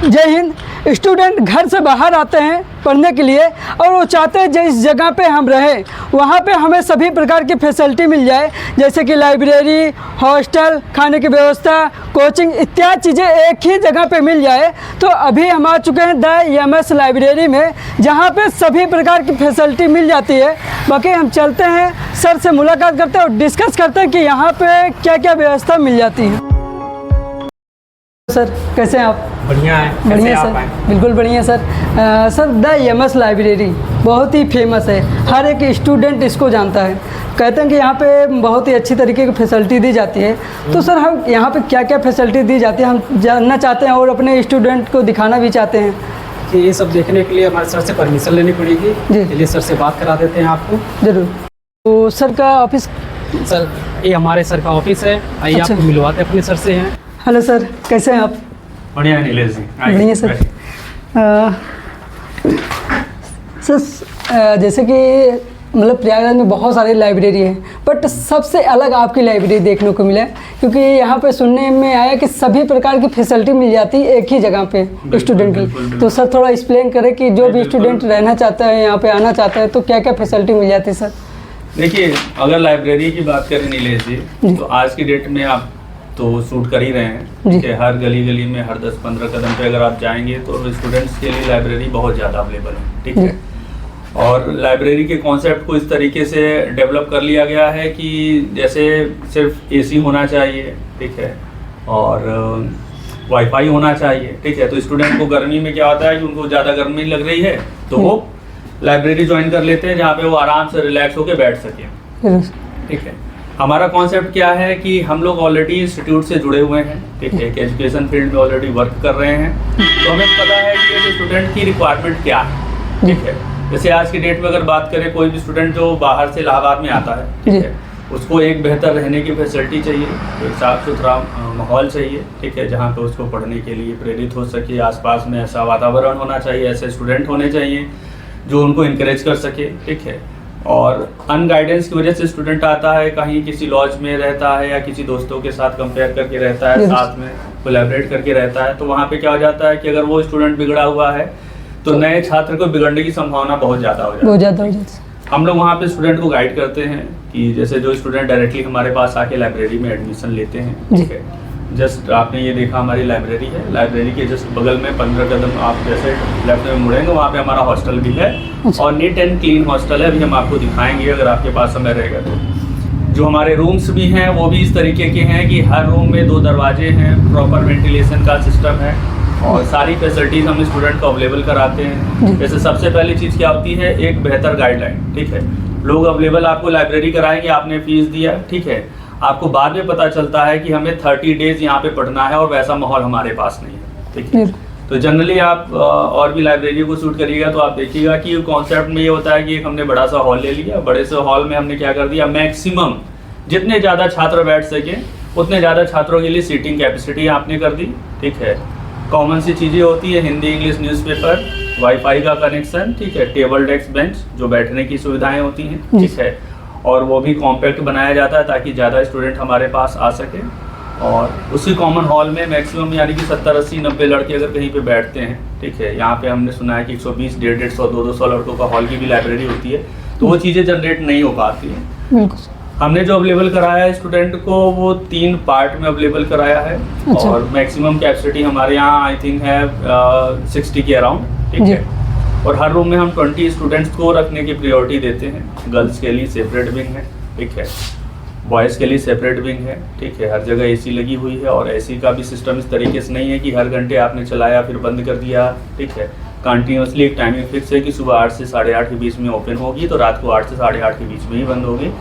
जय हिंद। स्टूडेंट घर से बाहर आते हैं पढ़ने के लिए और वो चाहते हैं जिस जगह पे हम रहें वहाँ पे हमें सभी प्रकार की फैसिलिटी मिल जाए, जैसे कि लाइब्रेरी, हॉस्टल, खाने की व्यवस्था, कोचिंग इत्यादि चीज़ें एक ही जगह पे मिल जाए। तो अभी हम आ चुके हैं द EMS लाइब्रेरी में, जहाँ पे सभी प्रकार की फैसिलिटी मिल जाती है। बाकी हम चलते हैं, सर से मुलाकात करते हैं और डिस्कस करते हैं कि यहाँ पे क्या क्या व्यवस्था मिल जाती है। सर कैसे हैं आप? बढ़िया है। बढ़िया सर, बिल्कुल बढ़िया sir. Sir the EMS library बहुत ही फेमस है, हर एक स्टूडेंट इसको जानता है। कहते हैं कि यहाँ पे बहुत ही अच्छी तरीके की फैसिलिटी दी जाती है। तो सर हम यहाँ पे क्या क्या फैसिलिटी दी जाती है हम जानना चाहते हैं और अपने स्टूडेंट को दिखाना भी चाहते हैं। कि ये सब देखने के लिए हमारे सर से परमिशन लेनी पड़ेगी जी। चलिए सर से बात करा देते हैं आपको। ज़रूर। तो सर का ऑफिस? सर ये हमारे सर का ऑफिस है, आइए अच्छा। आपको मिलवाते हैं अपने सर से हैं। हेलो सर, कैसे हैं आप? बढ़िया है नीलेश जी। बढ़िया सर। सर जैसे कि मतलब प्रयागराज में बहुत सारी लाइब्रेरी है, बट सबसे अलग आपकी लाइब्रेरी देखने को मिला है, क्योंकि यहाँ पे सुनने में आया कि सभी प्रकार की फैसिलिटी मिल जाती है एक ही जगह पे स्टूडेंट की। तो सर थोड़ा एक्सप्लेन करें कि जो भी स्टूडेंट रहना चाहता है, यहाँ पे आना चाहता है, तो क्या क्या फैसिलिटी मिल जाती है सर? देखिए, अगर लाइब्रेरी की बात करें नीलेश जी, तो आज की डेट में आप तो शूट कर ही रहे हैं कि हर गली गली में हर 10-15 कदम पे अगर आप जाएंगे तो स्टूडेंट्स के लिए लाइब्रेरी बहुत ज़्यादा अवेलेबल है, ठीक है। और लाइब्रेरी के कॉन्सेप्ट को इस तरीके से डेवलप कर लिया गया है कि जैसे सिर्फ AC होना चाहिए, ठीक है, और वाईफाई होना चाहिए, ठीक है। तो स्टूडेंट को गर्मी में क्या होता है कि उनको ज़्यादा गर्मी लग रही है तो वो लाइब्रेरी ज्वाइन कर लेते हैं, जहाँ पे वो आराम से रिलैक्स होकर बैठ सके, ठीक है। हमारा कॉन्सेप्ट क्या है कि हम लोग ऑलरेडी इंस्टीट्यूट से जुड़े हुए हैं, ठीक है, कि एजुकेशन फील्ड में ऑलरेडी वर्क कर रहे हैं, तो हमें पता है कि स्टूडेंट की रिक्वायरमेंट क्या है, ठीक है। जैसे आज की डेट में अगर बात करें, कोई भी स्टूडेंट जो बाहर से इलाहाबाद में आता है, ठीक है, उसको एक बेहतर रहने की फैसिलिटी चाहिए, एक साफ़ सुथरा माहौल चाहिए, ठीक है, जहाँ पे उसको पढ़ने के लिए प्रेरित हो सके। आसपास में ऐसा वातावरण होना चाहिए, ऐसे स्टूडेंट होने चाहिए जो उनको इनकरेज कर सके, ठीक है। और अनगाइडेंस की वजह से स्टूडेंट आता है, कहीं किसी लॉज में रहता है या किसी दोस्तों के साथ कंपेयर करके रहता है, साथ में कोलैबोरेट करके रहता है, तो वहाँ पे क्या हो जाता है कि अगर वो स्टूडेंट बिगड़ा हुआ है तो नए छात्र को बिगड़ने की संभावना बहुत ज़्यादा हो जाती है। हम लोग वहाँ पे स्टूडेंट को गाइड करते हैं कि जैसे जो स्टूडेंट डायरेक्टली हमारे पास आके लाइब्रेरी में एडमिशन लेते हैं, ठीक है, जस्ट आपने ये देखा हमारी लाइब्रेरी है, लाइब्रेरी के जस्ट बगल में 15 कदम आप जैसे लेफ्ट में मुड़ेंगे, वहाँ पे हमारा हॉस्टल भी है और नीट एंड क्लीन हॉस्टल है। अभी हम आपको दिखाएंगे अगर आपके पास समय रहेगा तो। जो हमारे रूम्स भी हैं वो भी इस तरीके के हैं कि हर रूम में 2 दरवाजे हैं, प्रॉपर वेंटिलेशन का सिस्टम है और सारी फैसिलिटीज़ हम स्टूडेंट को अवेलेबल कराते हैं। जैसे सबसे पहली चीज़ क्या होती है, एक बेहतर गाइडलाइन, ठीक है। लोग अवेलेबल आपको लाइब्रेरी कराएंगे, आपने फीस दिया, ठीक है, आपको बाद में पता चलता है कि हमें 30 डेज यहाँ पे पढ़ना है और वैसा माहौल हमारे पास नहीं है, ठीक है। तो जनरली आप और भी लाइब्रेरी को शूट करिएगा तो आप देखिएगा कि कॉन्सेप्ट में ये होता है कि हमने बड़ा सा हॉल ले लिया, बड़े से हॉल में हमने क्या कर दिया, मैक्सिमम जितने ज़्यादा छात्र बैठ सके उतने ज़्यादा छात्रों के लिए सीटिंग कैपेसिटी आपने कर दी, ठीक है। कॉमन सी चीज़ें होती है, हिंदी इंग्लिश न्यूज़पेपर, वाईफाई का कनेक्शन, ठीक है, टेबल डेस्क बेंच जो बैठने की सुविधाएँ होती हैं, ठीक है, और वो भी कॉम्पैक्ट बनाया जाता है ताकि ज़्यादा स्टूडेंट हमारे पास आ सके। और उसी कॉमन हॉल में मैक्सिमम यानी कि 70, 80, 90 लड़के अगर कहीं पे बैठते हैं, ठीक है, यहाँ पे हमने सुना है कि 120, 150, 200 लड़कों का हॉल की भी लाइब्रेरी होती है, तो वो चीज़ें जनरेट नहीं हो पाती हैं। हमने जो अवेलेबल कराया है स्टूडेंट को वो 3 पार्ट में अवेलेबल कराया है। अच्छा। और मैक्सिमम कैपेसिटी हमारे यहाँ आई थिंक है 60 के अराउंड, ठीक है। और हर रूम में हम 20 स्टूडेंट्स को रखने की प्रायोरिटी देते हैं। गर्ल्स के लिए सेपरेट विंग है, ठीक है, बॉयज़ के लिए सेपरेट विंग है, ठीक है। हर जगह AC लगी हुई है और AC का भी सिस्टम इस तरीके से नहीं है कि हर घंटे आपने चलाया फिर बंद कर दिया, ठीक है। कंटिन्यूसली एक टाइमिंग फिक्स है कि सुबह 8 से 8:30 के बीच में ओपन होगी तो रात को 8 से 8:30 के बीच में ही बंद होगी।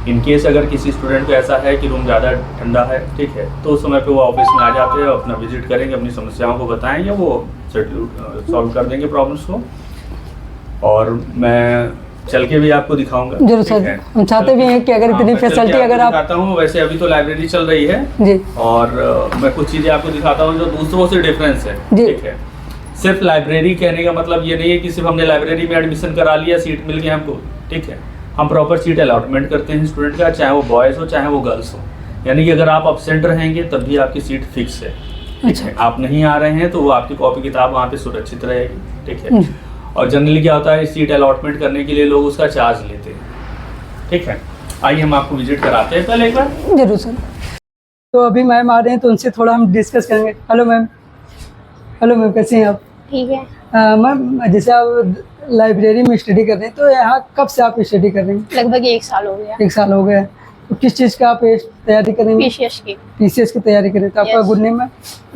इन केस अगर किसी स्टूडेंट को ऐसा है कि रूम ज़्यादा ठंडा है, ठीक है, तो उस समय पे वो ऑफिस में आ जाते हैं, अपना विजिट करेंगे, अपनी समस्याओं को बताएंगे, वो सॉल्व कर देंगे प्रॉब्लम्स को। और मैं चल के भी आपको दिखाऊंगा। जरूर सर, हम चाहते भी हैं कि अगर इतनी फैसिलिटी अगर आप दिखाता हूँ। वैसे अभी तो लाइब्रेरी चल रही है जी, और मैं कुछ चीज़ें आपको दिखाता हूँ जो दूसरों से डिफरेंस है, ठीक है। सिर्फ लाइब्रेरी कहने का मतलब ये नहीं है कि सिर्फ हमने लाइब्रेरी में एडमिशन करा लिया, सीट मिल गई हमको, ठीक है। हम प्रॉपर सीट अलॉटमेंट करते हैं स्टूडेंट का, चाहे वो बॉयज़ हो चाहे वो गर्ल्स हो। यानी कि अगर आप अब्सेंट रहेंगे तब भी आपकी सीट फिक्स है, ठीक है। आप नहीं आ रहे हैं तो वो आपकी कॉपी किताब वहाँ पे सुरक्षित रहेगी, ठीक है। और जनरली क्या होता है, सीट अलॉटमेंट करने के लिए लोग उसका चार्ज लेते हैं, ठीक है। आइए हम आपको विजिट कराते हैं पहले एक बार। जरूर सर। तो अभी मैम आ रहे हैं तो उनसे थोड़ा हम डिस्कस करेंगे। Hello ma'am. हेलो मैम, कैसे हैं आप? ठीक है। मैम, जैसे आप लाइब्रेरी में स्टडी कर रहे हैं तो यहाँ कब से आप स्टडी कर रहे हैं? लगभग 1 साल हो गया। 1 साल हो गया। तो किस चीज़ का आप तैयारी करेंगे? पीसीएस की। पीसीएस की तैयारी करें। तो आपका Yes. गुड नेम है?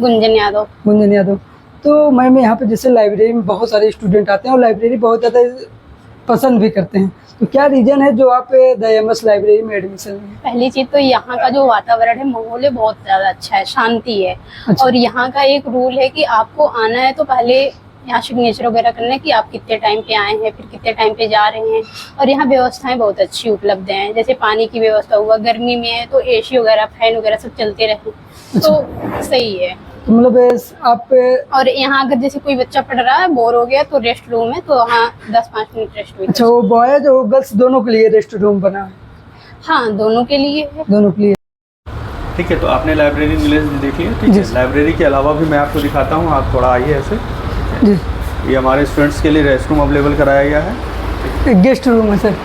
गुंजन यादव। गुंजन यादव। तो मैम, यहाँ पे जैसे लाइब्रेरी में बहुत सारे स्टूडेंट आते हैं और लाइब्रेरी बहुत ज़्यादा पसंद भी करते हैं, तो क्या रीज़न है जो आप DMS लाइब्रेरी में एडमिशन लें? पहली चीज तो यहाँ का जो वातावरण है, माहौल है, बहुत ज्यादा अच्छा है, शांति है। अच्छा। और यहाँ का एक रूल है कि आपको आना है तो पहले यहाँ सिग्नेचर वगैरह करना है कि आप कितने टाइम पे आए हैं, फिर कितने टाइम पे जा रहे हैं। और यहाँ व्यवस्थाएं बहुत अच्छी उपलब्ध हैं, जैसे पानी की व्यवस्था हुआ, गर्मी में है तो एसी वगैरह, फैन वगैरह सब चलते रहे तो सही है। तो मतलब आप और यहाँ अगर जैसे कोई बच्चा पढ़ रहा है, बोर हो गया, तो रेस्ट रूम है, तो हाँ 10-5 मिनट रेस्ट भी। अच्छा, वो बॉयज और गर्ल्स दोनों के लिए रेस्ट रूम बना है? हाँ, दोनों के लिए है। दोनों के लिए। ठीक है, तो आपने लाइब्रेरी विलेज देख लिया, ठीक है। लाइब्रेरी के अलावा भी मैं आपको दिखाता हूँ, आप थोड़ा आइए ऐसे। जी। ये हमारे स्टूडेंट्स के लिए रेस्ट रूम अवेलेबल कराया गया है। गेस्ट रूम है सर?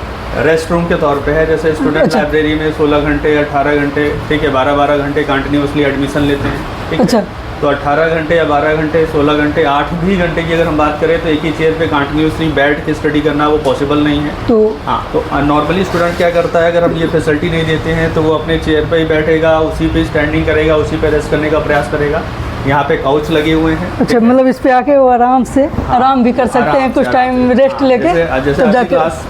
रेस्ट रूम के तौर पे है, जैसे स्टूडेंट अच्छा। लाइब्रेरी में 16 घंटे 18 घंटे, ठीक है, 12-12 घंटे कंटिन्यूसली एडमिशन लेते हैं, ठीक अच्छा। है। तो 18 घंटे या 12 घंटे 16 घंटे 8 भी घंटे की अगर हम बात करें तो एक ही चेयर पे कंटिन्यूसली बैठ के स्टडी करना वो पॉसिबल नहीं है। तो हाँ, तो नॉर्मली स्टूडेंट क्या करता है, अगर हम ये फैसिलिटी नहीं देते हैं तो वो अपने चेयर पे ही बैठेगा, उसी पे स्टैंडिंग करेगा, उसी पे रेस्ट करने का प्रयास करेगा। यहाँ पे काउच लगे हुए हैं। अच्छा, मतलब इस पे आके वो आराम से आराम भी कर सकते हैं, कुछ टाइम रेस्ट लेके। जैसे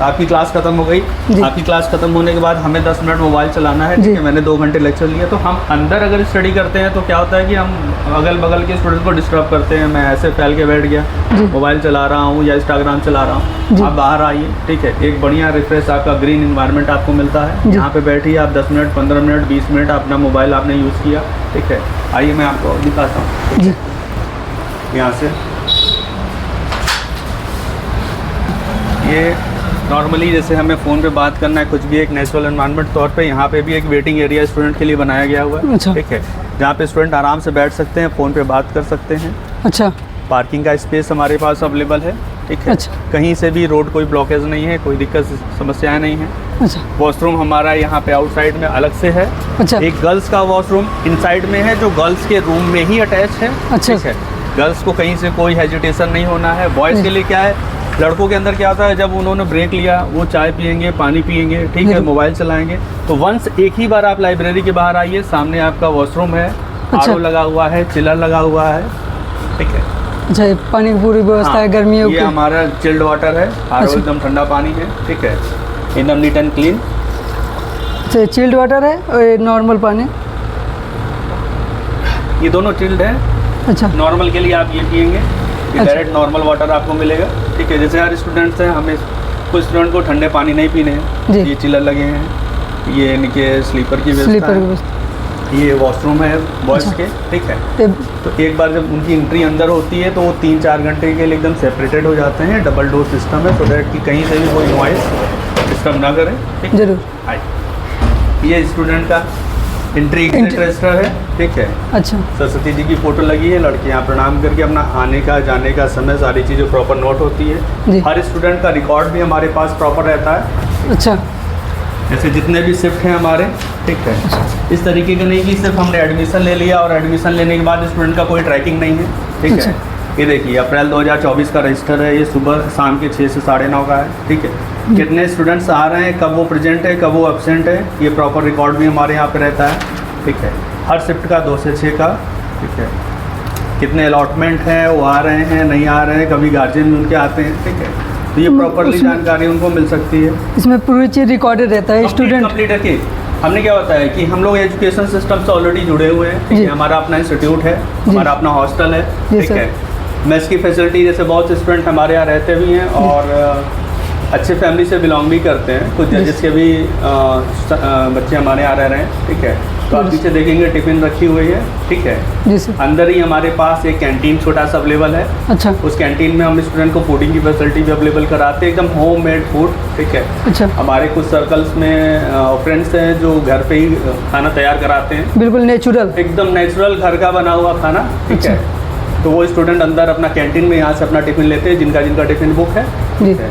आपकी क्लास खत्म हो गई, आपकी क्लास खत्म होने के बाद हमें 10 मिनट मोबाइल चलाना है, ठीक है। मैंने 2 घंटे लेक्चर लिया, तो हम अंदर अगर स्टडी करते हैं तो क्या होता है कि हम अगल बगल के स्टूडेंट को डिस्टर्ब करते हैं। मैं ऐसे फैल के बैठ गया, मोबाइल चला रहा हूँ या इंस्टाग्राम चला रहा हूँ। आप बाहर आइए, ठीक है, एक बढ़िया रिफ्रेश आपका ग्रीन इन्वायरमेंट आपको मिलता है। यहाँ पे बैठिए आप 10 मिनट 15 मिनट 20 मिनट अपना मोबाइल आपने यूज़ किया, ठीक है। आइए मैं आपको दिखाता हूँ जी। यहाँ से ये नॉर्मली जैसे हमें फ़ोन पे बात करना है, कुछ भी एक नेचुरल एनवायरनमेंट तौर पे यहाँ पे भी एक वेटिंग एरिया स्टूडेंट के लिए बनाया गया हुआ है, अच्छा। ठीक है, जहाँ पे स्टूडेंट आराम से बैठ सकते हैं, फ़ोन पे बात कर सकते हैं। अच्छा। पार्किंग का स्पेस हमारे पास अवेलेबल है, ठीक है। अच्छा। कहीं से भी रोड कोई ब्लॉकेज नहीं है, कोई दिक्कत समस्याएं नहीं है। अच्छा। वॉशरूम हमारा यहाँ पे आउटसाइड में अलग से है। अच्छा। एक गर्ल्स का वॉशरूम इनसाइड में है जो गर्ल्स के रूम में ही अटैच है, अच्छा। ठीक है। गर्ल्स को कहीं से कोई हेजिटेशन नहीं होना है। बॉयज़ के लिए क्या है, लड़कों के अंदर क्या होता है, जब उन्होंने ब्रेक लिया वो चाय पियेंगे, पानी पियेंगे, ठीक है, मोबाइल चलाएंगे। तो वंस एक ही बार आप लाइब्रेरी के बाहर आइए, सामने आपका वॉशरूम है, अच्छा। आरओ लगा हुआ है, चिलर लगा हुआ है, ठीक है। अच्छा, ये पानी की पूरी व्यवस्था है गर्मियों की? ये हमारा चिल्ड वाटर है, आरओ अच्छा। एकदम ठंडा पानी है, ठीक है, एकदम नीट एंड क्लीन। अच्छा, चिल्ड वाटर है और ये नॉर्मल पानी? ये दोनों चिल्ड है। अच्छा। नॉर्मल के लिए आप ये पियेंगे, ये अच्छा। डायरेक्ट नॉर्मल वाटर आपको मिलेगा, ठीक है। जैसे हर स्टूडेंट्स हैं, हमें कुछ स्टूडेंट को ठंडे पानी नहीं पीने हैं, जी। ये चिलर लगे हैं, ये इनके स्लीपर की व्यवस्था स्लीपर की है। व्यवस्था। ये वॉशरूम है बॉयज़ अच्छा। के, ठीक है। ये तो एक बार जब उनकी एंट्री अंदर होती है तो वो 3-4 घंटे के लिए एकदम सेपरेटेड हो जाते हैं। डबल डोर सिस्टम है, सो दैट कि कहीं से भी कोई नॉइस डिस्टर्ब ना करे, ठीक है। जरूर। आइए, ये स्टूडेंट का एंट्री एग्जिट रजिस्टर है, ठीक है। अच्छा। सरस्वती जी की फोटो लगी है, लड़के यहाँ प्रणाम करके अपना आने का जाने का समय सारी चीज़ें प्रॉपर नोट होती जी। है। हर स्टूडेंट का रिकॉर्ड भी हमारे पास प्रॉपर रहता है। अच्छा। जैसे जितने भी शिफ्ट हैं हमारे, ठीक है, इस तरीके का नहीं कि सिर्फ हमने एडमिशन ले लिया और एडमिशन लेने के बाद स्टूडेंट का कोई ट्रैकिंग नहीं है, ठीक है। ये देखिए अप्रैल 2024 का रजिस्टर है, ये सुबह शाम के 6 से 9:30 का है, ठीक है। कितने स्टूडेंट्स आ रहे हैं, कब वो प्रेजेंट है, कब वो एब्सेंट है, ये प्रॉपर रिकॉर्ड भी हमारे यहाँ पे रहता है, ठीक है। हर शिफ्ट का 2 से 6 का, ठीक है। कितने अलॉटमेंट हैं, वो आ रहे हैं नहीं आ रहे हैं, कभी गार्जियन भी उनके आते हैं, ठीक है। तो ये प्रॉपरली जानकारी उनको मिल सकती है। इसमें पूरी चीज़ रिकॉर्डेड रहता है स्टूडेंट? कंप्लीट है कि हमने क्या बताया कि हम लोग एजुकेशन सिस्टम से ऑलरेडी जुड़े हुए हैं, ठीक है। हमारा अपना इंस्टीट्यूट है, हमारा अपना हॉस्टल है, ठीक है। मेस की फैसिलिटी, जैसे बहुत स्टूडेंट हमारे यहाँ रहते भी हैं और अच्छे फैमिली से बिलोंग भी करते हैं, कुछ जजेस के भी बच्चे हमारे यहाँ रह रहे हैं, ठीक है। तो आप पीछे देखेंगे टिफिन रखी हुई है, ठीक है। जी सर। अंदर ही हमारे पास एक कैंटीन छोटा सा अवेलेबल है। अच्छा उस कैंटीन में हम स्टूडेंट को फूडिंग की फैसिलिटी भी अवेलेबल कराते हैं, एकदम होम मेड फूड, ठीक है। अच्छा, हमारे कुछ सर्कल्स में फ्रेंड्स हैं जो घर पे ही खाना तैयार कराते हैं, बिल्कुल नेचुरल। एकदम नेचुरल घर का बना हुआ खाना, ठीक है। तो वो स्टूडेंट अंदर अपना कैंटीन में यहाँ से अपना टिफिन लेते हैं, जिनका जिनका टिफिन बुक है, जी। ठीक है,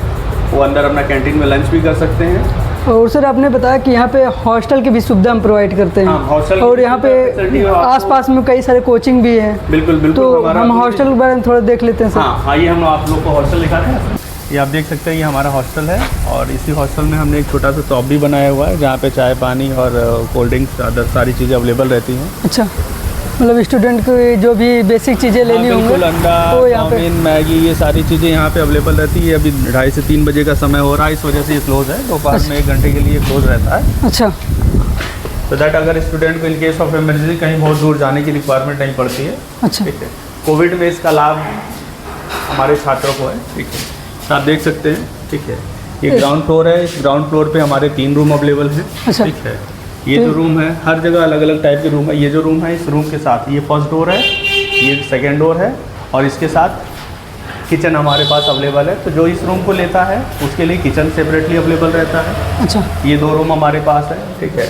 वो अंदर अपना कैंटीन में लंच भी कर सकते हैं। और सर आपने बताया कि यहाँ पे हॉस्टल की भी सुविधा हम प्रोवाइड करते हैं। हाँ, हॉस्टल और की यहाँ फैसिलिटी पे आपको- आसपास में कई सारे कोचिंग भी हैं। बिल्कुल बिल्कुल। तो हमारा हम हॉस्टल के बारे में थोड़ा देख लेते हैं सर। हाँ, आइए हम आप लोग को हॉस्टल दिखाते हैं। ये आप देख सकते हैं, ये हमारा हॉस्टल है और इसी हॉस्टल में हमने एक छोटा सा शॉप भी बनाया हुआ है, जहाँ पे चाय पानी और कोल्ड ड्रिंक्स अदर सारी चीज़ें अवेलेबल रहती हैं। अच्छा, मतलब स्टूडेंट को जो भी बेसिक चीज़ें लेनी हाँ, होंगी बिल्कुल, अंडा, वो यहाँ पे। चाउमीन, मैगी, ये सारी चीज़ें यहाँ पे अवेलेबल रहती है। अभी 2:30 से 3 बजे का समय हो रहा है, इस वजह से ये क्लोज़ है। दोपहर में 1 घंटे के लिए क्लोज़ रहता है। अच्छा, तो दैट अगर स्टूडेंट को इन केस ऑफ इमरजेंसी कहीं बहुत दूर जाने की रिक्वायरमेंट नहीं पड़ती है, अच्छा, ठीक है। कोविड में इसका लाभ हमारे छात्रों को है, ठीक है। तो आप देख सकते हैं, ठीक है। ये ग्राउंड फ्लोर है, इस ग्राउंड फ्लोर पे हमारे 3 रूम अवेलेबल हैं, अच्छा। ठीक है। ये जो रूम है, हर जगह अलग अलग टाइप के रूम है। ये जो रूम है, इस रूम के साथ ये फर्स्ट डोर है, ये सेकेंड डोर है और इसके साथ किचन हमारे पास अवेलेबल है। तो जो इस रूम को लेता है उसके लिए किचन सेपरेटली अवेलेबल रहता है। अच्छा। ये 2 रूम हमारे पास है, ठीक है।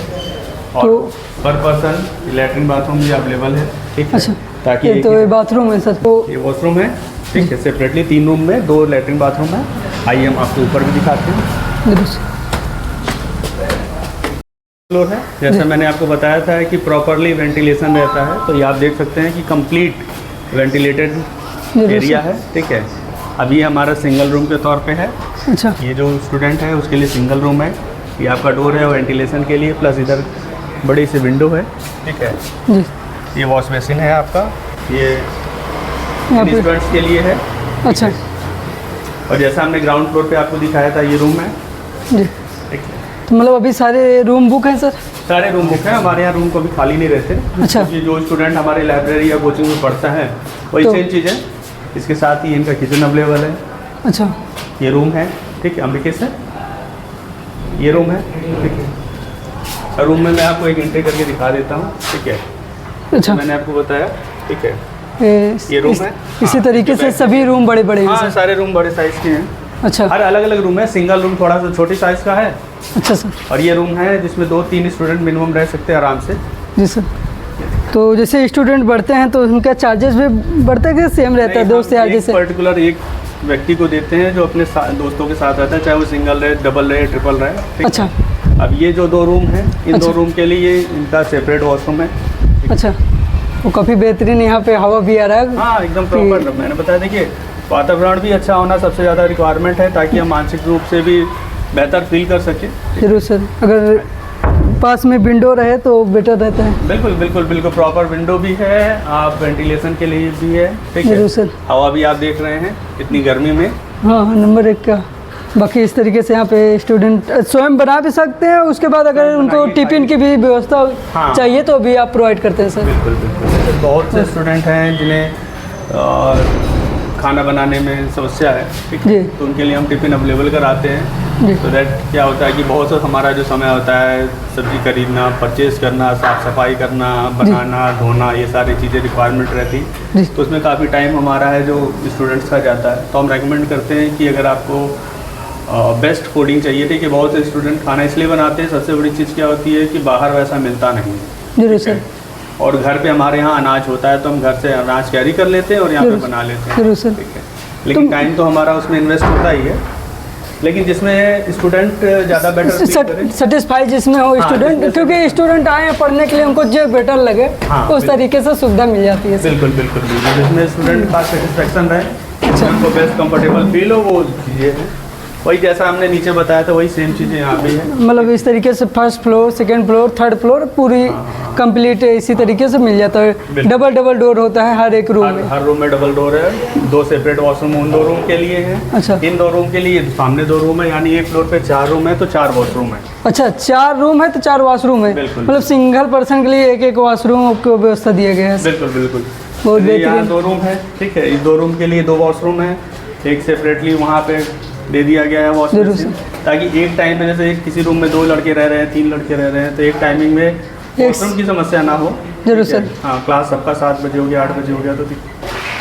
और तो पर पर्सन लैट्रिन बाथरूम भी अवेलेबल है, ठीक है। अच्छा, ताकि ये तो ये बाथरूम है सर। तो ये वॉशरूम है, ठीक है। सेपरेटली 3 रूम में 2 लैट्रिन बाथरूम है। आइए हम आपको ऊपर भी दिखाते हैं। फ्लोर है, जैसा मैंने आपको बताया था कि प्रॉपरली वेंटिलेशन रहता है। तो ये आप देख सकते हैं कि कंप्लीट वेंटिलेटेड एरिया है, ठीक है। अब ये हमारा सिंगल रूम के तौर पे है। अच्छा, ये जो स्टूडेंट है उसके लिए सिंगल रूम है। ये आपका डोर है वेंटिलेशन के लिए, प्लस इधर बड़ी सी विंडो है, ठीक है। जी, ये वॉश बेसिन है आपका, ये यहाँ पे। स्टूडेंट्स के लिए है। अच्छा, और जैसा हमने ग्राउंड फ्लोर पे आपको दिखाया था, ये रूम है, जी। ठीक है। तो मतलब अभी सारे रूम बुक हैं सर? सारे रूम बुक हैं हमारे यहाँ, रूम कभी खाली नहीं रहते। अच्छा। क्योंकि जो स्टूडेंट हमारे लाइब्रेरी या कोचिंग में पढ़ता है वही तो- सेम चीज़ है। इसके साथ ही इनका किचन अवेलेबल है। अच्छा, ये रूम है, ठीक है। अम्बिके से ये रूम है, ठीक है। और रूम में मैं आपको एक एंट्री करके दिखा देता हूँ, ठीक है। अच्छा। मैंने आपको बताया, ठीक है। ये रूम है। इसी हाँ, तरीके से बैक सभी रूम बड़े बड़े हैं हाँ, सर? सारे रूम बड़े साइज़ के हैं। अच्छा, हर अलग अलग रूम है। सिंगल रूम थोड़ा सा छोटी साइज़ का है अच्छा सर। और ये रूम है जिसमें 2-3 स्टूडेंट मिनिमम रह सकते हैं आराम से। जी सर। तो जैसे स्टूडेंट बढ़ते हैं तो उनका चार्जेस भी बढ़ता है कि सेम रहता है दोस्त यार जैसे? पर्टिकुलर एक व्यक्ति को देते हैं जो अपने दोस्तों के साथ रहता है, चाहे वो सिंगल रहे, डबल रहे, ट्रिपल रहे, ठीक है? अच्छा, अब ये जो 2 रूम हैं, इन अच्छा। 2 रूम के लिए इनका सेपरेट वॉशरूम है। अच्छा। वो काफ़ी बेहतरीन यहाँ पे हवा भी आ रहा है। हाँ, एकदम प्रॉपर। मैंने बताया, देखिए वातावरण भी अच्छा होना सबसे ज़्यादा रिक्वायरमेंट है, ताकि हम मानसिक रूप से भी बेहतर फील कर सकें। जरूर सर, अगर पास में विंडो रहे तो बेटर रहता है। बिल्कुल बिल्कुल बिल्कुल, प्रॉपर विंडो भी है, आप वेंटिलेशन के लिए भी है, ठीक है। जरूर सर। हवा भी आप देख रहे हैं इतनी गर्मी में। हाँ हाँ, नंबर 1 का। बाकी इस तरीके से यहाँ पे स्टूडेंट स्वयं बना भी सकते हैं। उसके बाद अगर उनको टिफिन की भी व्यवस्था हाँ। चाहिए तो भी आप प्रोवाइड करते हैं सर? बिल्कुल बिल्कुल। जैसे बहुत से स्टूडेंट हैं जिन्हें खाना बनाने में समस्या है, ठीक है। जी। तो उनके लिए हम टिफ़िन अवेलेबल कराते हैं। जी। तो दैट क्या होता है कि बहुत सा हमारा जो समय होता है सब्ज़ी खरीदना, परचेज़ करना, साफ़ सफाई करना, बनाना, धोना, ये सारी चीज़ें रिक्वायरमेंट रहती। जी। तो उसमें काफ़ी टाइम हमारा है जो स्टूडेंट्स का जाता है। तो हम रेकमेंड करते हैं कि अगर आपको बेस्ट फूडिंग चाहिए, ठीक है। बहुत से स्टूडेंट खाना इसलिए बनाते हैं, सबसे बड़ी चीज़ क्या होती है कि बाहर वैसा मिलता नहीं है। जरूर सर। और घर पे हमारे यहाँ अनाज होता है तो हम घर से अनाज कैरी कर लेते हैं और यहाँ पे जरूर। बना लेते हैं, जरूर सर। ठीक है। लेकिन टाइम तो हमारा उसमें इन्वेस्ट होता ही है, लेकिन जिसमें स्टूडेंट ज़्यादा बेटर सेटिस्फाई जिसमें हो स्टूडेंट, जिसमें क्योंकि स्टूडेंट आए हैं पढ़ने के लिए, उनको जो बेटर लगे हाँ, उस तरीके से सुविधा मिल जाती है सर। बिल्कुल बिल्कुल बिल्कुल, जिसमें स्टूडेंट का सेटिस्फेक्शन रहे, उनको बेस्ट कंफर्टेबल फील हो, वो चीज़ें हैं। वही जैसा हमने नीचे बताया था वही सेम चीज़ें यहाँ भी है। मतलब इस तरीके से first floor, second floor, third floor पूरी कंप्लीट इसी तरीके से मिल जाता है। डबल डबल डोर होता है हर एक रूम में? हर रूम में डबल डोर है। 2 सेपरेट वॉशरूम उन 2 रूम के लिए हैं। अच्छा। इन 2 रूम के लिए सामने 2 रूम है, यानी एक फ्लोर पे 4 रूम है, तो 4 वॉशरूम है। अच्छा, 4 रूम है तो 4 वॉशरूम है? बिल्कुल। मतलब सिंगल पर्सन के लिए एक वॉशरूम को व्यवस्था दिया गया है? बिल्कुल बिल्कुल। बहुत तो यहाँ बेहतरीन। 2 रूम है, ठीक है। इस 2 रूम के लिए 2 वॉशरूम है, एक सेपरेटली वहाँ पे दे दिया गया है वॉशरूम, ताकि एक टाइम पे जैसे किसी रूम में 2 लड़के रह रहे हैं, 3 लड़के रह रहे हैं, तो एक टाइमिंग में वॉशरूम की समस्या ना हो। जरूर ठीक है? सर। हाँ, क्लास सबका 7 बजे हो गया, 8 बजे हो गया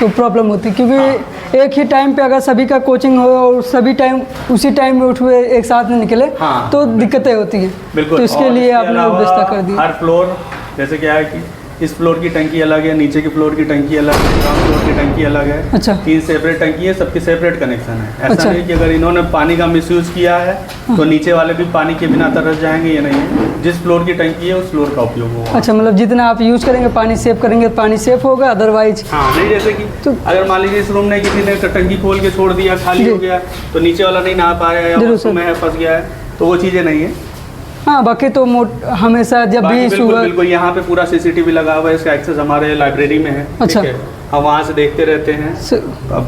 तो प्रॉब्लम होती है, क्योंकि एक ही टाइम पे अगर सभी का कोचिंग हो और सभी टाइम उसी टाइम में उठे एक साथ में निकले हाँ। तो दिक्कतें होती हैं। बिल्कुल। तो इसके और लिए इसके आपने अलावा व्यवस्था कर दी। हर फ्लोर, जैसे क्या है कि इस फ्लोर की टंकी अलग है, नीचे की फ्लोर की टंकी अलग है, ग्राउंड फ्लोर की टंकी अलग है। अच्छा। 3 सेपरेट टंकी है, सबकी सेपरेट कनेक्शन है। ऐसा अच्छा। नहीं कि अगर इन्होंने पानी का मिसयूज़ किया है तो नीचे वाले भी पानी के बिना तरस जाएंगे, ये नहीं है। जिस फ्लोर की टंकी है उस फ्लोर का उपयोग होगा। अच्छा, मतलब जितना आप यूज़ करेंगे पानी सेव करेंगे, पानी सेफ होगा, अदरवाइज हाँ, नहीं जैसे कि तो- अगर मान लीजिए इस रूम ने किसी ने टंकी खोल के छोड़ दिया, खाली जी। हो गया, तो नीचे वाला नहीं नहा पाया या जरूर वॉशरूम सर। में है, फंस गया है, तो वो चीज़ें नहीं है। हाँ, बाकी तो हमेशा जब बाकी भी बिल्कुल सुबह बिल्कुल यहाँ पे पूरा सीसीटीवी लगा हुआ है, इसका एक्सेस हमारे लाइब्रेरी में है। अच्छा। ठीक है, हम वहाँ से देखते रहते हैं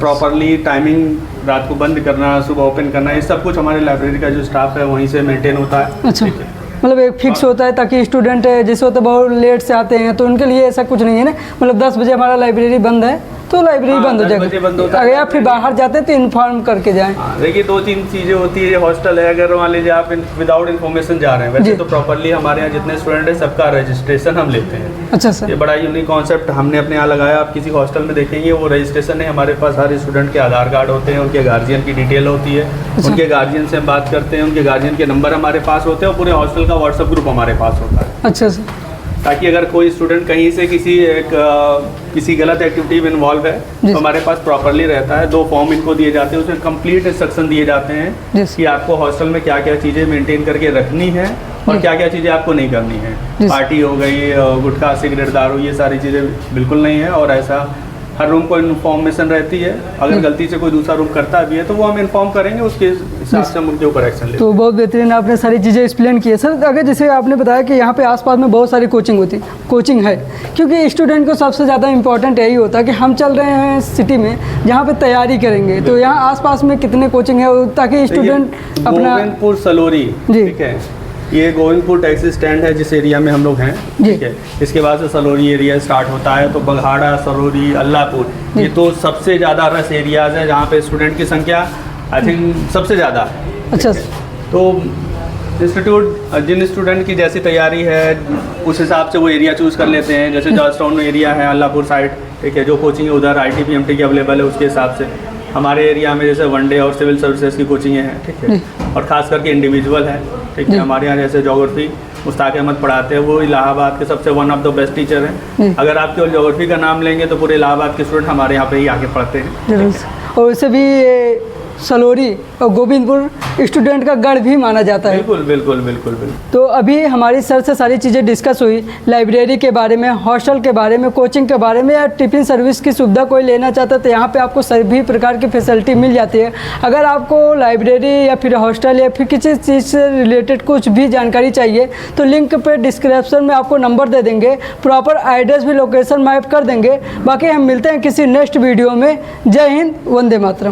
प्रॉपरली। टाइमिंग रात को बंद करना, सुबह ओपन करना, ये सब कुछ हमारे लाइब्रेरी का जो स्टाफ है वहीं से मेंटेन होता है। अच्छा, ठीक है। मतलब एक फिक्स होता है ताकि स्टूडेंट जैसे होता है बहुत लेट से आते हैं तो उनके लिए ऐसा कुछ नहीं है ना, मतलब 10 बजे हमारा लाइब्रेरी बंद है तो लाइब्रेरी हाँ, बंद हो 10 बजे बंद होता जाएगी। है। अगर आप फिर बाहर जाते हैं तो इन्फॉर्म करके जाएं। हाँ, देखिए 2-3 चीज़ें होती है। हॉस्टल है, अगर मान लीजिए आप विदाउट इन्फॉर्मेशन जा रहे हैं, वैसे जी। तो प्रॉपरली हमारे यहाँ जितने स्टूडेंट हैं सबका रजिस्ट्रेशन हम लेते हैं। अच्छा ये सर। बड़ा यूनिक कॉन्सेप्ट हमने अपने यहाँ लगाया। आप किसी हॉस्टल में देखेंगे वो रजिस्ट्रेशन है, हमारे पास हर स्टूडेंट के आधार कार्ड होते हैं, उनके गार्जियन की डिटेल होती है, उनके गार्जियन से हम बात करते हैं, उनके गार्जियन के नंबर हमारे पास होते हैं और पूरे हॉस्टल का व्हाट्सएप ग्रुप हमारे पास होता है। अच्छा सर। ताकि अगर कोई स्टूडेंट कहीं से किसी गलत एक्टिविटी में इन्वॉल्व है जी। तो हमारे पास प्रॉपरली रहता है। 2 फॉर्म इनको दिए जाते हैं, उसमें कंप्लीट इंस्ट्रक्शन दिए जाते हैं जी। कि आपको हॉस्टल में क्या क्या चीज़ें मेंटेन करके रखनी है और जी। क्या क्या चीज़ें आपको नहीं करनी है। जी। पार्टी हो गई, गुटखा, सिगरेट, दारू, ये सारी चीज़ें बिल्कुल नहीं है। और ऐसा हर रूम को इन्फॉर्मेशन रहती है। अगर गलती से कोई दूसरा रूम करता भी है तो वो हम इन्फॉर्म करेंगे, उसके हिसाब से हम उनके ऊपर एक्शन लेंगे। तो बहुत बेहतरीन आपने सारी चीज़ें एक्सप्लेन की है सर। अगर जैसे आपने बताया कि यहाँ पे आसपास में बहुत सारी कोचिंग है, क्योंकि स्टूडेंट को सबसे ज़्यादा इंपॉर्टेंट यही होता है कि हम चल रहे हैं सिटी में जहाँ पे तैयारी करेंगे, तो यहाँ आसपास में कितने कोचिंग है ताकि स्टूडेंट अपना। गोविंदपुर सलोरी, जी। ठीक है, ये गोविंदपुर टैक्सी स्टैंड है जिस एरिया में हम लोग हैं। जी। ठीक है, इसके बाद से सलोरी एरिया स्टार्ट होता है, तो बघाड़ा, सलोरी, अल्लाहपुर, ये तो सबसे ज़्यादा रस एरियाज़ है जहाँ पे स्टूडेंट की संख्या आई थिंक सबसे ज़्यादा है। अच्छा। तो इंस्टीट्यूट जिन स्टूडेंट की जैसी तैयारी है उस हिसाब से वो एरिया चूज़ कर लेते हैं। जैसे जॉर्जटाउन एरिया है, अल्लाहपुर साइड, ठीक है, जो कोचिंग है उधर IIT PMT की अवेलेबल है, उसके हिसाब से हमारे एरिया में जैसे वनडे और सिविल सर्विसेज की कोचिंगें हैं। ठीक है, और ख़ास करके इंडिविजुअल है। ठीक है, हमारे यहाँ जैसे ज्योग्राफी मुश्ताक अहमद पढ़ाते हैं, वो इलाहाबाद के सबसे one of the best teacher हैं। अगर आप केवल ज्योग्राफी का नाम लेंगे तो पूरे इलाहाबाद के स्टूडेंट हमारे यहाँ पे ही आके पढ़ते हैं। जरूर। और वैसे भी सलोरी और गोविंदपुर स्टूडेंट का गढ़ भी माना जाता है। बिल्कुल बिल्कुल बिल्कुल बिल्कुल। तो अभी हमारी सर से सारी चीज़ें डिस्कस हुई, लाइब्रेरी के बारे में, हॉस्टल के बारे में, कोचिंग के बारे में, या टिफ़िन सर्विस की सुविधा कोई लेना चाहता है तो यहाँ पे आपको सभी प्रकार की फैसिलिटी मिल जाती है। अगर आपको लाइब्रेरी या फिर हॉस्टल या फिर किसी चीज़ से रिलेटेड कुछ भी जानकारी चाहिए तो लिंक पे डिस्क्रिप्शन में आपको नंबर दे देंगे, प्रॉपर एड्रेस भी लोकेशन मैप कर देंगे। बाकी हम मिलते हैं किसी नेक्स्ट वीडियो में। जय हिंद, वंदे मातरम।